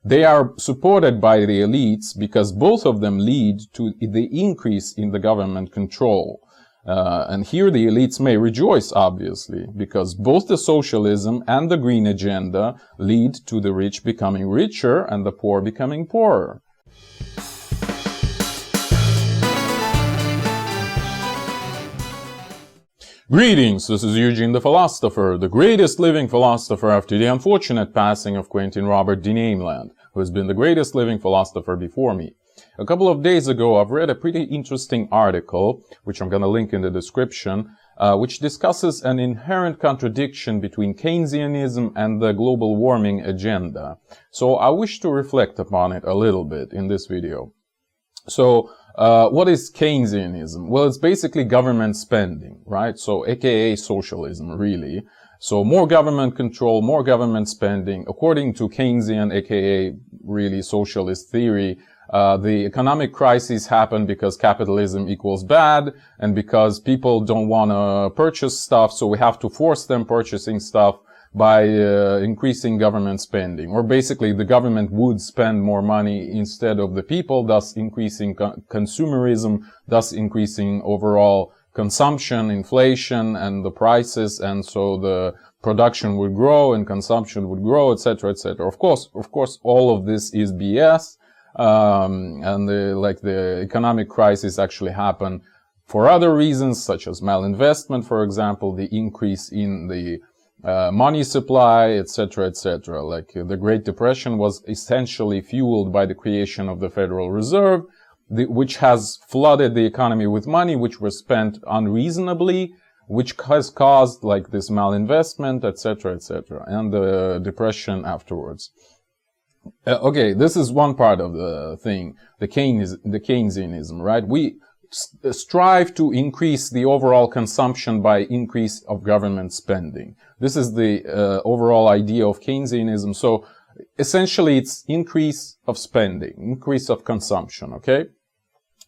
They are supported by the elites because both of them lead to the increase in the government control. And here the elites may rejoice, obviously, because both the socialism and the green agenda lead to the rich becoming richer and the poor becoming poorer. Greetings, this is Eugene the Philosopher, the greatest living philosopher after the unfortunate passing of Quentin Robert de Nameland, who has been the greatest living philosopher before me. A couple of days ago, I've read a pretty interesting article, which I'm going to link in the description, which discusses an inherent contradiction between Keynesianism and the global warming agenda. So I wish to reflect upon it a little bit in this video. So, what is Keynesianism? Well, it's basically government spending, right? So, aka socialism, really. So, more government control, more government spending. According to Keynesian, aka really socialist theory, the economic crisis happened because capitalism equals bad, and because people don't want to purchase stuff, so we have to force them purchasing stuff by increasing government spending. Or basically, the government would spend more money instead of the people, thus increasing consumerism, thus increasing overall consumption, inflation, and the prices, and so the production would grow and consumption would grow, etc., etc. Of course, all of this is BS, and the economic crisis actually happened for other reasons, such as malinvestment, for example, the increase in the money supply, etc., etc. Like the Great Depression was essentially fueled by the creation of the Federal Reserve, which has flooded the economy with money, which was spent unreasonably, which has caused like this malinvestment, etc., etc., and the depression afterwards. Okay, this is one part of the thing, the Keynesianism, right? We strive to increase the overall consumption by increase of government spending. This is the overall idea of Keynesianism. So essentially it's increase of spending, increase of consumption, okay?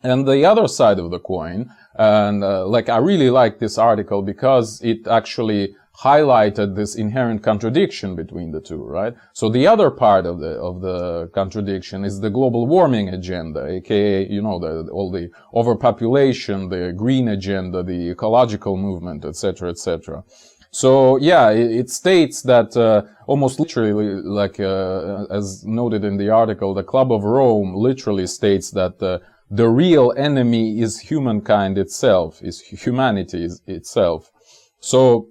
And the other side of the coin, and I really like this article because it actually highlighted this inherent contradiction between the two, right? So the other part of the contradiction is the global warming agenda, aka, all the overpopulation, the green agenda, the ecological movement, etc., etc. So yeah, it states that almost literally, as noted in the article, the Club of Rome literally states that the real enemy is humankind itself, is humanity itself. So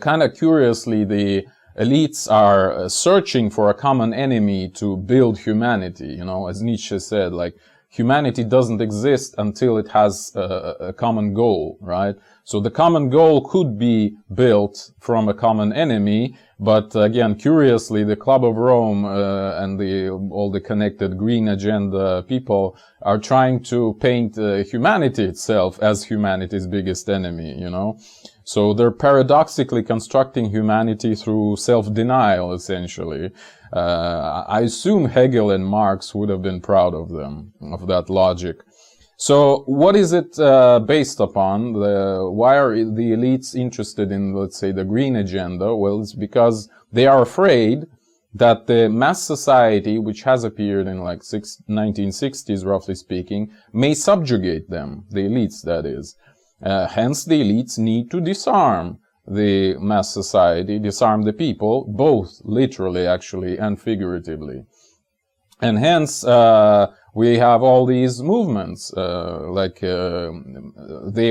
kind of curiously, the elites are searching for a common enemy to build humanity. As Nietzsche said, like, humanity doesn't exist until it has a common goal, right? So the common goal could be built from a common enemy, but again, curiously, the Club of Rome and all the connected green agenda people are trying to paint humanity itself as humanity's biggest enemy, So they're paradoxically constructing humanity through self-denial, essentially. I assume Hegel and Marx would have been proud of them, of that logic. So what is it based upon? Why are the elites interested in, let's say, the green agenda? Well, it's because they are afraid that the mass society, which has appeared in 1960s, roughly speaking, may subjugate them, the elites, that is. Hence, the elites need to disarm the mass society, disarm the people, both literally, actually, and figuratively. And hence, we have all these movements, they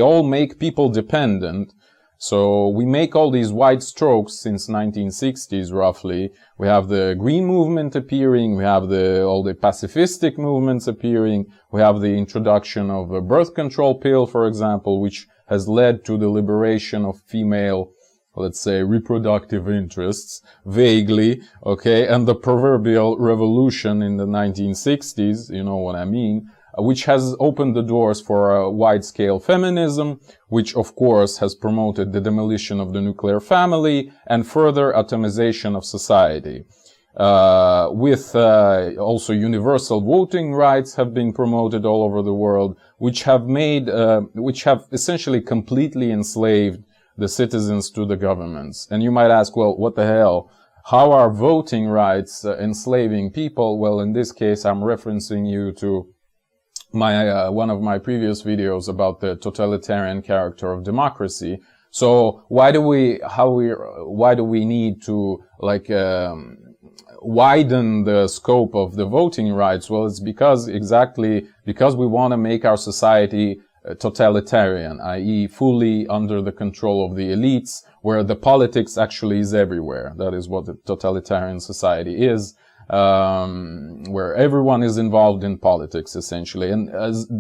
all make people dependent. So we make all these wide strokes since 1960s, roughly. We have the green movement appearing, we have all the pacifistic movements appearing, we have the introduction of a birth control pill, for example, which has led to the liberation of female, let's say, reproductive interests, vaguely, okay, and the proverbial revolution in the 1960s, you know what I mean, which has opened the doors for a wide-scale feminism, which of course has promoted the demolition of the nuclear family and further atomization of society. Also universal voting rights have been promoted all over the world, which have essentially completely enslaved the citizens to the governments. And you might ask, well, what the hell? how are voting rights enslaving people? Well, in this case, I'm referencing you to my one of my previous videos about the totalitarian character of democracy. So why do we need to like widen the scope of the voting rights? Well, it's exactly because we want to make our society totalitarian, i.e. fully under the control of the elites, where the politics actually is everywhere. That is what the totalitarian society is, where everyone is involved in politics, essentially. And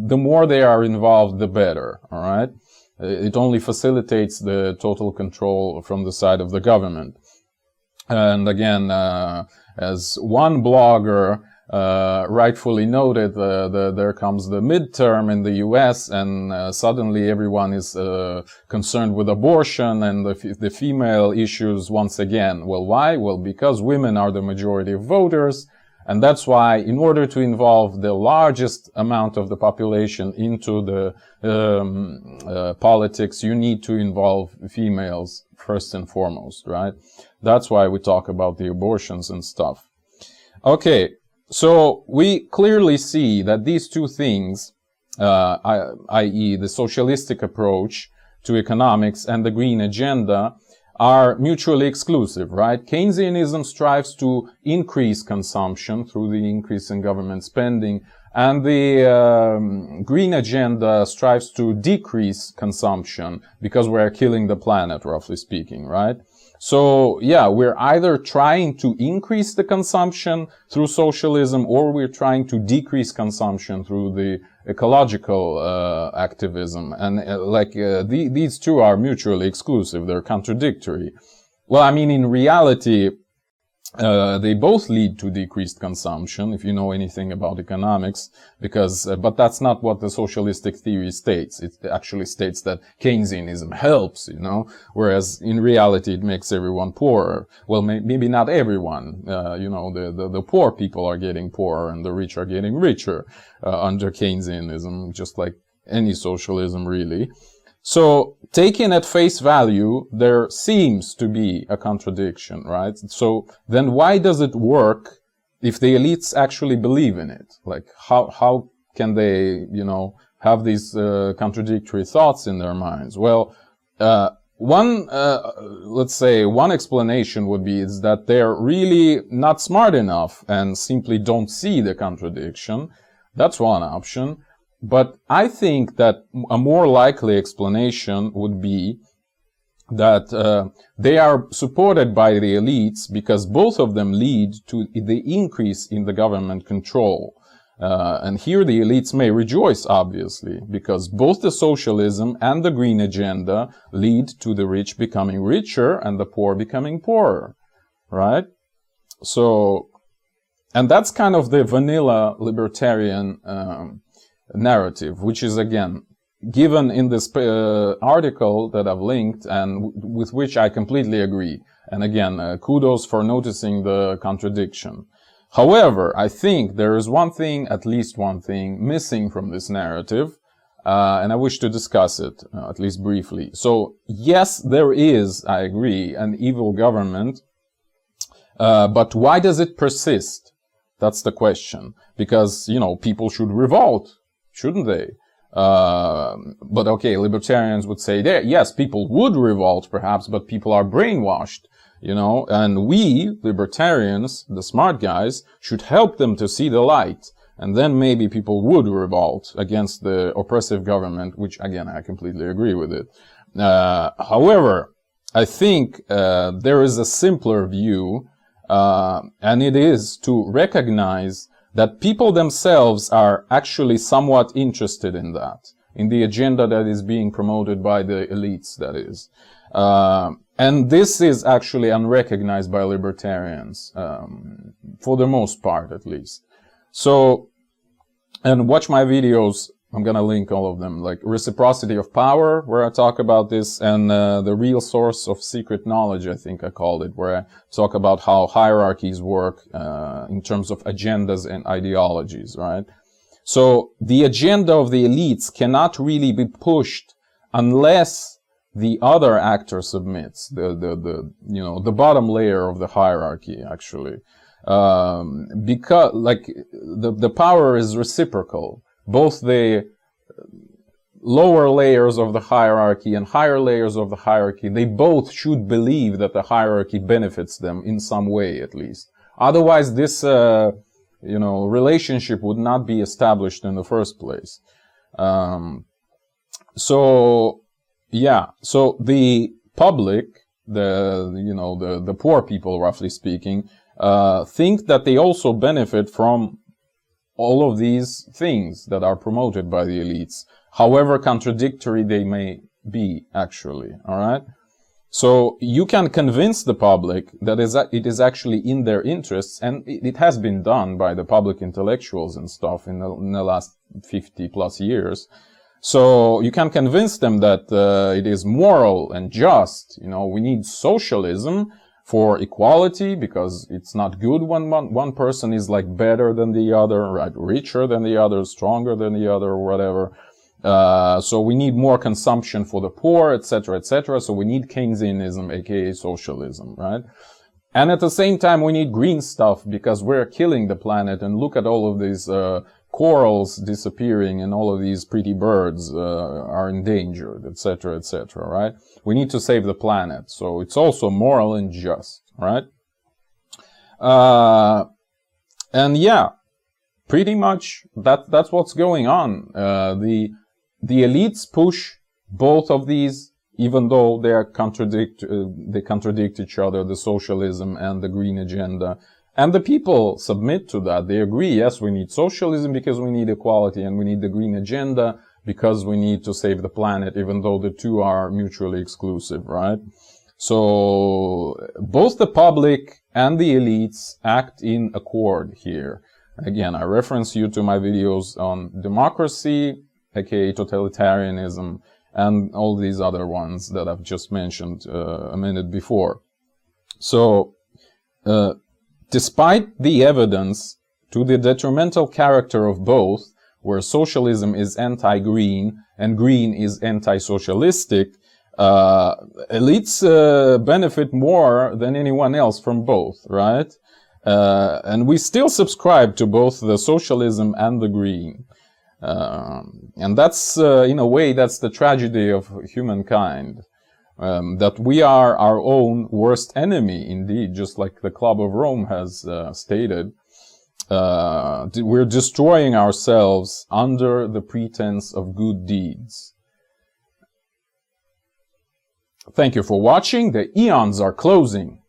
the more they are involved, the better, all right? It only facilitates the total control from the side of the government. And again, as one blogger rightfully noted, there comes the midterm in the US, and suddenly everyone is concerned with abortion and the female issues once again. Well, why? Well, because women are the majority of voters, and that's why, in order to involve the largest amount of the population into the politics, you need to involve females first and foremost, right? That's why we talk about the abortions and stuff. Okay. So we clearly see that these two things, i.e. the socialistic approach to economics and the green agenda, are mutually exclusive, right? Keynesianism strives to increase consumption through the increase in government spending, and the green agenda strives to decrease consumption because we're killing the planet, roughly speaking, right? So, yeah, we're either trying to increase the consumption through socialism, or we're trying to decrease consumption through the ecological activism. And these two are mutually exclusive. They're contradictory. Well, I mean, in reality, they both lead to decreased consumption, if you know anything about economics, but that's not what the socialistic theory states. It actually states that Keynesianism helps, whereas in reality it makes everyone poorer. Well, maybe not everyone. The poor people are getting poorer and the rich are getting richer, under Keynesianism, just like any socialism, really. So, taken at face value, there seems to be a contradiction, right? So, then why does it work if the elites actually believe in it? Like, how can they, have these contradictory thoughts in their minds? Well, one explanation would be is that they're really not smart enough and simply don't see the contradiction. That's one option. But I think that a more likely explanation would be that they are supported by the elites because both of them lead to the increase in the government control. And here the elites may rejoice, obviously, because both the socialism and the green agenda lead to the rich becoming richer and the poor becoming poorer, right? So, and that's kind of the vanilla libertarian narrative, which is, again, given in this article that I've linked and with which I completely agree. And again, kudos for noticing the contradiction. However, I think there is at least one thing missing from this narrative, and I wish to discuss it, at least briefly. So, yes, there is, I agree, an evil government, but why does it persist? That's the question. Because, people should revolt, shouldn't they? But okay, libertarians would say, yes, people would revolt perhaps, but people are brainwashed, and we, libertarians, the smart guys, should help them to see the light. And then maybe people would revolt against the oppressive government, which again, I completely agree with it. However, I think, there is a simpler view, and it is to recognize that people themselves are actually somewhat interested in that, in the agenda that is being promoted by the elites, that is. And this is actually unrecognized by libertarians, for the most part, at least. So, and watch my videos, I'm gonna link all of them, like Reciprocity of Power, where I talk about this, and The Real Source of Secret Knowledge, I think I called it, where I talk about how hierarchies work in terms of agendas and ideologies, right? So the agenda of the elites cannot really be pushed unless the other actor submits, the bottom layer of the hierarchy, actually. Because, like, the power is reciprocal. Both the lower layers of the hierarchy and higher layers of the hierarchy, they both should believe that the hierarchy benefits them in some way, at least. Otherwise, this, relationship would not be established in the first place. So the public, the poor people, roughly speaking, think that they also benefit from all of these things that are promoted by the elites, however contradictory they may be, actually, all right? So you can convince the public that it is actually in their interests, and it has been done by the public intellectuals and stuff in the last 50 plus years. So you can convince them that it is moral and just. We need socialism for equality, because it's not good when one person is like better than the other, right? Richer than the other, stronger than the other, or whatever. So we need more consumption for the poor, etc., etc. So we need Keynesianism, aka socialism, right? And at the same time, we need green stuff, because we're killing the planet. And look at all of these corals disappearing, and all of these pretty birds are endangered, etc., etc., right? We need to save the planet. So it's also moral and just, right? And yeah, pretty much that's what's going on. The elites push both of these, even though they contradict each other, the socialism and the green agenda. And the people submit to that. They agree, yes, we need socialism because we need equality, and we need the green agenda because we need to save the planet, even though the two are mutually exclusive, right? So both the public and the elites act in accord here. Again, I reference you to my videos on democracy, aka totalitarianism, and all these other ones that I've just mentioned a minute before. So, despite the evidence to the detrimental character of both, where socialism is anti-green and green is anti-socialistic, elites benefit more than anyone else from both, right? And we still subscribe to both the socialism and the green. And that's, in a way, that's the tragedy of humankind. That we are our own worst enemy, indeed, just like the Club of Rome has stated. We're destroying ourselves under the pretense of good deeds. Thank you for watching. The eons are closing.